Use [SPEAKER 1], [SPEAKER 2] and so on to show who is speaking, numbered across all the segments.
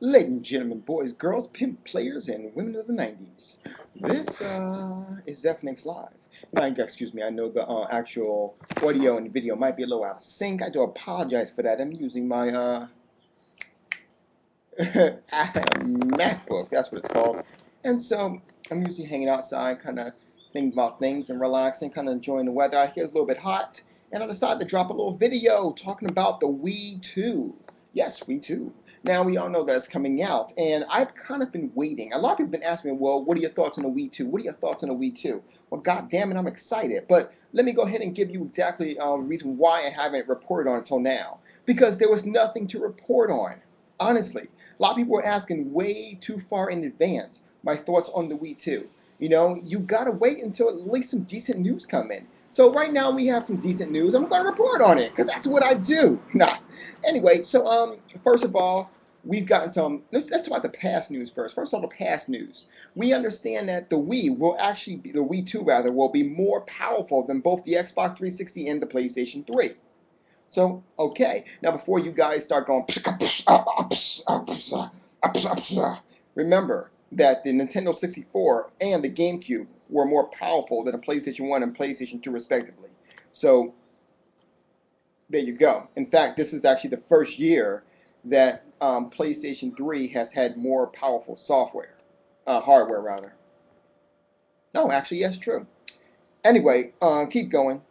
[SPEAKER 1] Ladies and gentlemen, boys, girls, pimp players, and women of the 90s. This is Zephyrnix Live. Now, excuse me, I know the actual audio and video might be a little out of sync. I do apologize for that. I'm using my MacBook, that's what it's called. And so I'm usually hanging outside, kind of thinking about things and relaxing, kind of enjoying the weather. Out here it's a little bit hot, and I decided to drop a little video talking about the Wii 2. Yes, Wii 2. Now, we all know that's coming out, and I've kind of been waiting. A lot of people have been asking me, well, what are your thoughts on the Wii 2? What are your thoughts on the Wii 2? Well, god damn it, I'm excited. But let me go ahead and give you exactly the reason why I haven't reported on it until now. Because there was nothing to report on. Honestly, a lot of people were asking way too far in advance my thoughts on the Wii 2. You know, you gotta wait until at least some decent news come in. So right now we have some decent news. I'm gonna report on it because that's what I do. Nah. Anyway, so first of all, we've gotten some. Let's talk about the past news first. First of all, the past news. We understand that the Wii will actually be, the Wii 2 rather, will be more powerful than both the Xbox 360 and the PlayStation 3. So, okay. Now, before you guys start going, remember that the Nintendo 64 and the GameCube were more powerful than the PlayStation 1 and PlayStation 2, respectively. So, there you go. In fact, this is actually the first year that PlayStation 3 has had more powerful software, hardware rather. No, actually, yes, true. Anyway, keep going.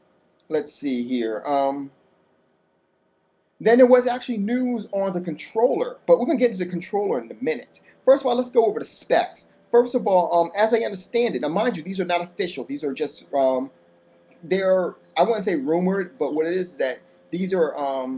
[SPEAKER 1] Let's see here. Then there was actually news on the controller, but we're going to get into the controller in a minute. First of all, let's go over the specs. First of all, as I understand it, now mind you, these are not official. These are just, they're, I wouldn't say rumored, but what it is that these are,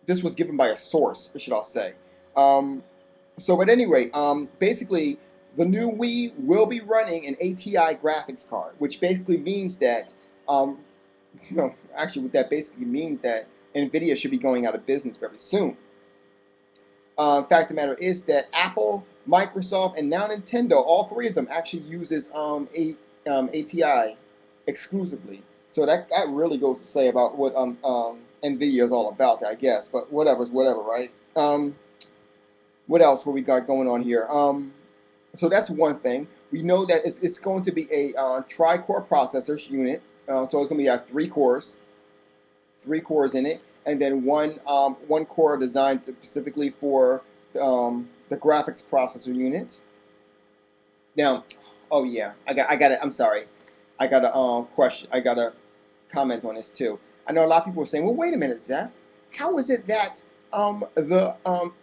[SPEAKER 1] this was given by a source, should I say. So at any rate, basically, the new Wii will be running an ATI graphics card, which basically means that, actually what that basically means that NVIDIA should be going out of business very soon. Fact of the matter is that Apple, Microsoft, and now Nintendo, all three of them actually uses ATI exclusively. So that really goes to say about what NVIDIA is all about, I guess. But whatever's whatever, right? What else we got going on here? So that's one thing. We know that it's going to be a tri-core processor unit. So it's going to be three cores in it, and then one core designed specifically for the graphics processor unit. Now, oh yeah, I got it. I'm sorry, I got a question. I got a comment on this too. I know a lot of people are saying, well, wait a minute, Zeph. How is it that the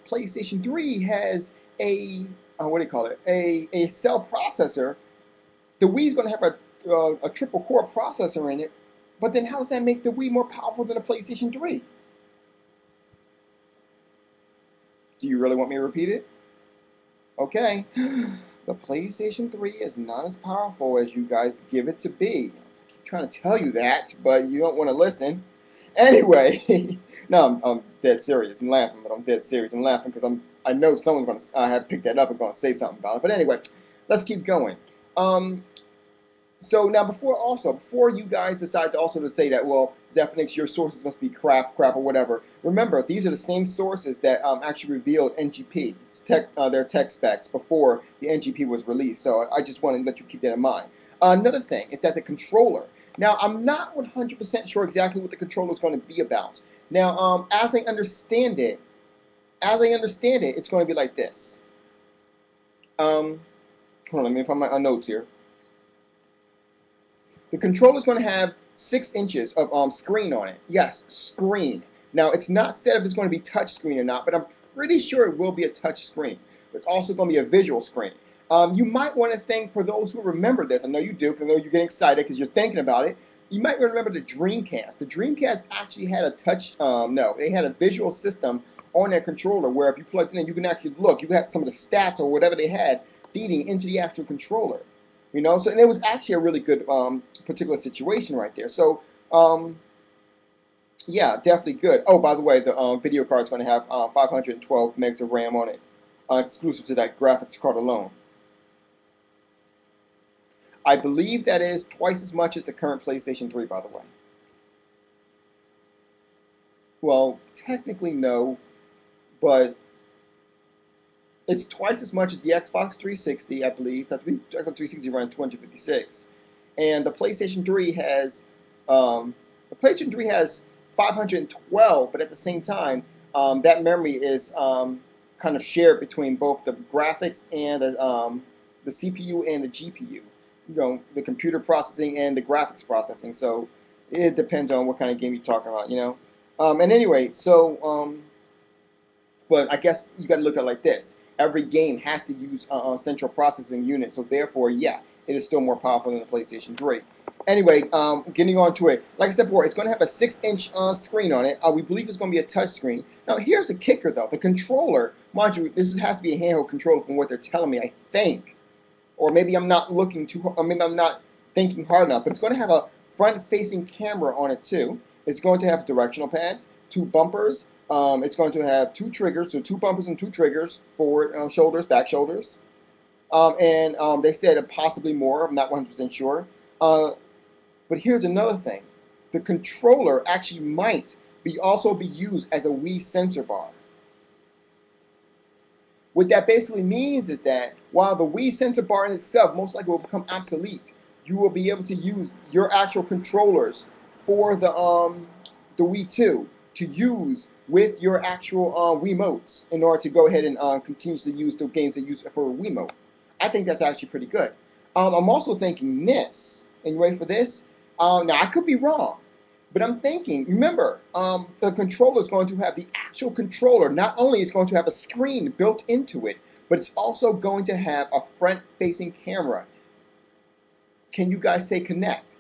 [SPEAKER 1] PlayStation 3 has a what do you call it? A cell processor. The Wii's going to have a triple core processor in it. But then how does that make the Wii more powerful than a PlayStation 3? Do you really want me to repeat it? Okay. The PlayStation 3 is not as powerful as you guys give it to be. I keep trying to tell you that, but you don't want to listen. Anyway, no, I'm dead serious and laughing, but I'm dead serious and laughing because I know someone's going to have picked that up and going to say something about it. But anyway, let's keep going. So now, before you guys decide to also say that, well, Zephyrnix, your sources must be crap, or whatever. Remember, these are the same sources that actually revealed NGP, their tech specs before the NGP was released. So I just want to let you keep that in mind. Another thing is that the controller. Now, I'm not 100% sure exactly what the controller is going to be about. Now, as I understand it, it's going to be like this. Hold on, let me find my notes here. The controller is going to have 6 inches of screen on it. Yes, screen. Now, it's not said if it's going to be touch screen or not, but I'm pretty sure it will be a touch screen. It's also going to be a visual screen. You might want to think, for those who remember this, I know you do, because I know you're getting excited because you're thinking about it, you might remember the Dreamcast. The Dreamcast actually had a touch, they had a visual system on their controller where if you plugged it in, you can actually look. You had some of the stats or whatever they had feeding into the actual controller. You know, so and it was actually a really good particular situation right there. So, yeah, definitely good. Oh, by the way, the video card is going to have 512 megs of RAM on it, exclusive to that graphics card alone. I believe that is twice as much as the current PlayStation 3, by the way. Well, technically no, but It's twice as much as the Xbox 360, I believe. The Xbox 360 running 256, and the PlayStation 3 has 512. But at the same time, that memory is kind of shared between both the graphics and the CPU and the GPU. You know, the computer processing and the graphics processing. So it depends on what kind of game you're talking about. You know. And anyway, so but I guess you got to look at it like this. Every game has to use a central processing unit, so therefore, yeah, it is still more powerful than the PlayStation 3. Anyway, getting on to it, like I said before, it's going to have a 6-inch screen on it. We believe it's going to be a touch screen. Now, here's the kicker, though. The controller, mind you, this has to be a handheld controller from what they're telling me, I think. Or maybe I'm not looking too, or maybe I'm not thinking hard enough. But it's going to have a front-facing camera on it, too. It's going to have directional pads, 2 bumpers. It's going to have 2 triggers, so 2 bumpers and 2 triggers, forward shoulders, back shoulders. And they said possibly more. I'm not 100% sure. But here's another thing. The controller actually might also be used as a Wii sensor bar. What that basically means is that while the Wii sensor bar in itself most likely will become obsolete, you will be able to use your actual controllers for the Wii 2 to use with your actual Wiimotes in order to go ahead and continuously use the games that use for a Wiimote. I think that's actually pretty good. I'm also thinking this, and you ready for this? Now, I could be wrong, but I'm thinking, remember, the controller is going to have the actual controller. Not only is it going to have a screen built into it, but it's also going to have a front-facing camera. Can you guys say Connect?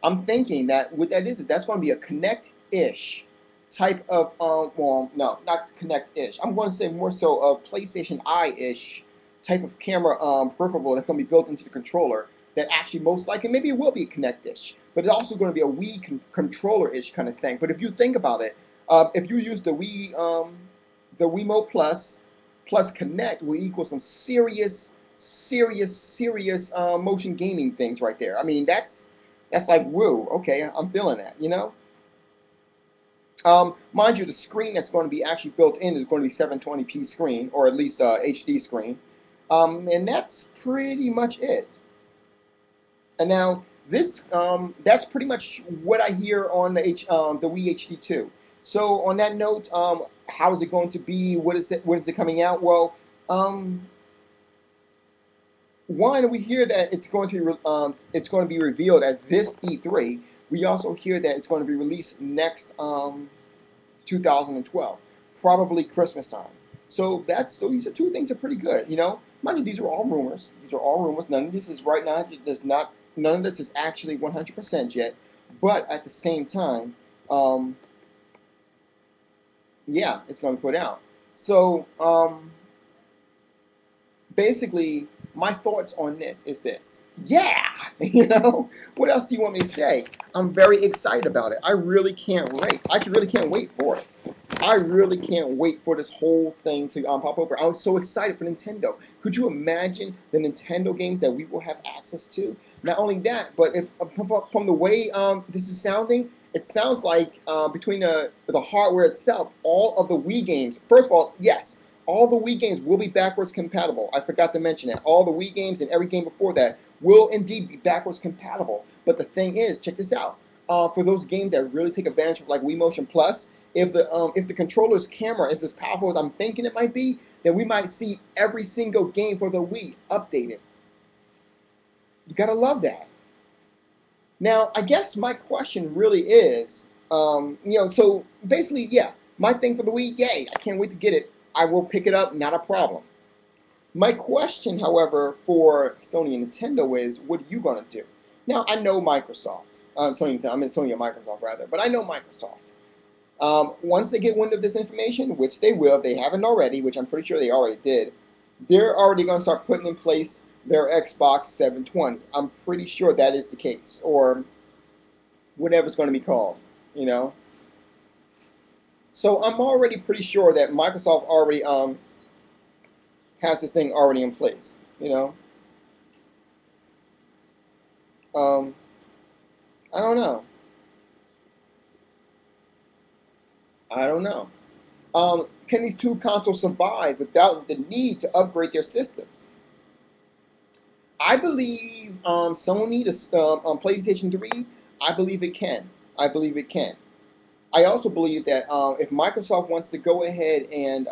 [SPEAKER 1] I'm thinking that what that is that's going to be a Connect-ish type of, well, no, not Connect-ish. I'm going to say more so a PlayStation Eye-ish type of camera peripheral that's going to be built into the controller that actually most likely, maybe it will be a Connect-ish, but it's also going to be a Wii controller-ish kind of thing. But if you think about it, if you use the Wiimote Plus Connect will equal some serious motion gaming things right there. I mean, that's like, woo, okay, I'm feeling that, you know? Mind you, the screen that's going to be actually built in is going to be 720p screen, or at least HD screen. And that's pretty much it. And now this, that's pretty much what I hear on the Wii HD2. So on that note, how is it going to be? What is it coming out? Well, one, we hear that it's going to be revealed at this E3. We also hear that it's going to be released next 2012, probably Christmas time. So these are 2 things that are pretty good, you know. Mind you, these are all rumors. These are all rumors. None of this is right now. None of this is actually 100% yet. But at the same time, yeah, it's going to be put out. So basically, my thoughts on this is this. Yeah! You know? What else do you want me to say? I'm very excited about it. I really can't wait. I really can't wait for it. I really can't wait for this whole thing to pop over. I was so excited for Nintendo. Could you imagine the Nintendo games that we will have access to? Not only that, but from the way this is sounding, it sounds like between the hardware itself, all of the Wii games, first of all, yes, all the Wii games will be backwards compatible. I forgot to mention that. All the Wii games and every game before that will indeed be backwards compatible. But the thing is, check this out. For those games that really take advantage of like Wii Motion Plus, if the controller's camera is as powerful as I'm thinking it might be, then we might see every single game for the Wii updated. You gotta love that. Now, I guess my question really is, you know, so basically, yeah, my thing for the Wii, yay, I can't wait to get it. I will pick it up, not a problem. My question, however, for Sony and Nintendo is, what are you going to do? Now, I know Microsoft. Sony and Microsoft, rather. But I know Microsoft. Once they get wind of this information, which they will if they haven't already, which I'm pretty sure they already did, they're already going to start putting in place their Xbox 720. I'm pretty sure that is the case. Or whatever it's going to be called, you know. So I'm already pretty sure that Microsoft already has this thing already in place, you know. I don't know. Can these two consoles survive without the need to upgrade their systems? I believe Sony, PlayStation 3, I believe it can. I believe it can. I also believe that if Microsoft wants to go ahead and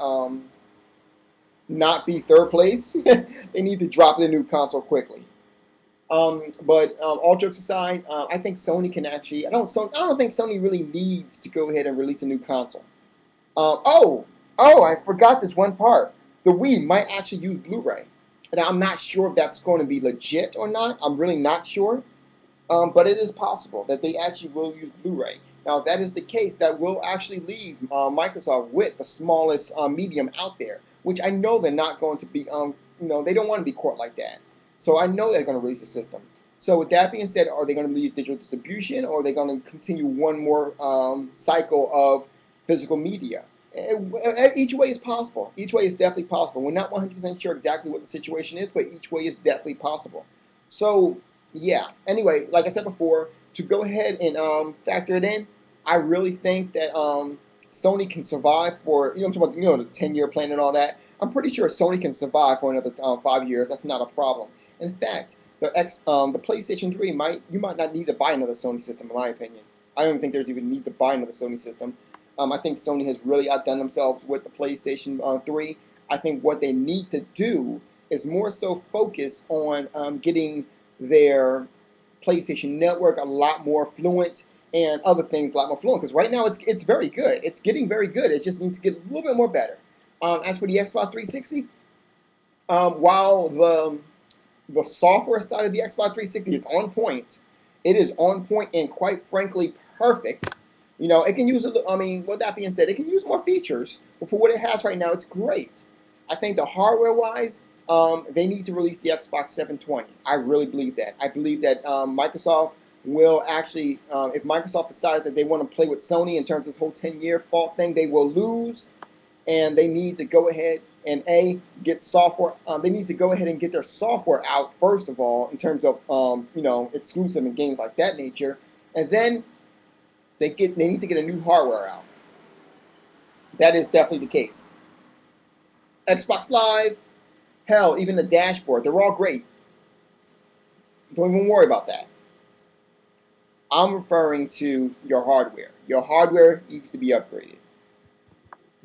[SPEAKER 1] not be third place, they need to drop their new console quickly. But all jokes aside, I think Sony can actually. I don't think Sony really needs to go ahead and release a new console. I forgot this one part. The Wii might actually use Blu-ray, and I'm not sure if that's going to be legit or not. I'm really not sure. But it is possible that they actually will use Blu-ray. Now, if that is the case, that will actually leave Microsoft with the smallest medium out there, which I know they're not going to be, they don't want to be caught like that. So I know they're going to release a system. So with that being said, are they going to release digital distribution, or are they going to continue one more cycle of physical media? Each way is possible. Each way is definitely possible. We're not 100% sure exactly what the situation is, but each way is definitely possible. So, yeah. Anyway, like I said before, to go ahead and factor it in, I really think that Sony can survive for, I'm talking about, the 10-year plan and all that. I'm pretty sure Sony can survive for another 5 years. That's not a problem. In fact, the PlayStation 3 you might not need to buy another Sony system, in my opinion. I don't even think there's even need to buy another Sony system. I think Sony has really outdone themselves with the PlayStation 3. I think what they need to do is more so focus on getting their PlayStation Network a lot more fluent and other things a lot more fluent. Because right now it's very good. It's getting very good. It just needs to get a little bit more better. As for the Xbox 360, while the software side of the Xbox 360 is on point, it is on point and quite frankly perfect. It can use, with that being said, it can use more features, but for what it has right now, it's great. I think the hardware-wise, they need to release the Xbox 720. I really believe that. I believe that Microsoft will actually, if Microsoft decides that they want to play with Sony in terms of this whole 10-year fault thing, they will lose, and they need to go ahead and get software. They need to go ahead and get their software out first of all, in terms of exclusive and games like that nature, and then they need to get a new hardware out. That is definitely the case. Xbox Live, hell, even the dashboard, they're all great. Don't even worry about that. I'm referring to your hardware. Your hardware needs to be upgraded.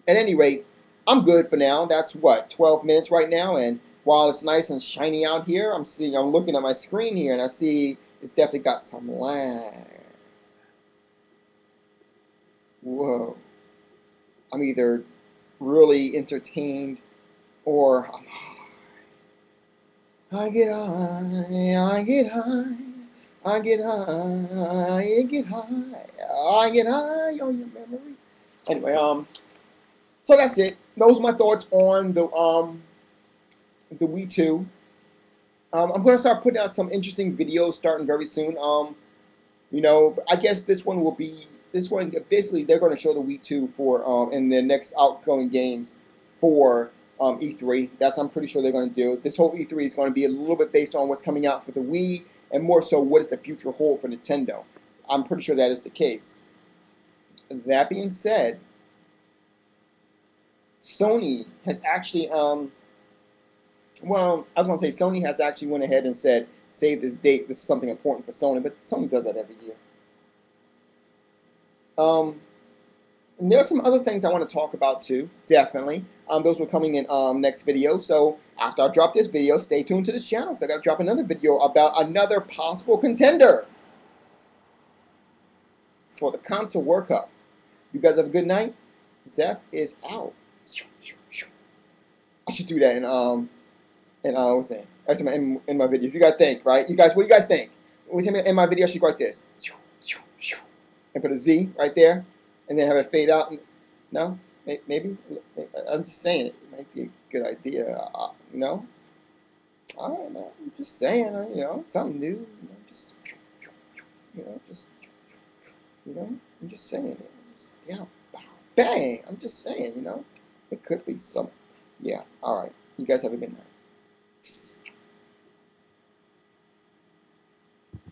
[SPEAKER 1] At any rate, I'm good for now. That's what, 12 minutes right now, and while it's nice and shiny out here, I'm looking at my screen here and I see it's definitely got some lag. Whoa. I'm either really entertained or I'm high. I get high, I get high, I get high, I get high, I get high on your memory. Anyway, so that's it. Those are my thoughts on the Wii 2. I'm going to start putting out some interesting videos starting very soon. I guess this one will be. This one, basically, they're going to show the Wii 2 for in their next outgoing games for E3. I'm pretty sure they're going to do. This whole E3 is going to be a little bit based on what's coming out for the Wii, and more so what does the future hold for Nintendo. I'm pretty sure that is the case. That being said, Sony has actually, I was going to say Sony has actually went ahead and said, save this date. This is something important for Sony, but Sony does that every year. And there are some other things I want to talk about too, definitely. Those will coming in next video. So after I drop this video, stay tuned to this channel because I got to drop another video about another possible contender for the console World Cup. You guys have a good night. Zeph is out. I should do that in what's that? In my video. If you guys think, right? You guys, what do you guys think? In my video, I should go like this. And put a Z right there, and then have it fade out. No? Maybe? I'm just saying it might be a good idea. No? I don't know. I'm just saying, something new. I'm just saying it. Bang! I'm just saying, it could be some. Yeah, alright. You guys have a good night.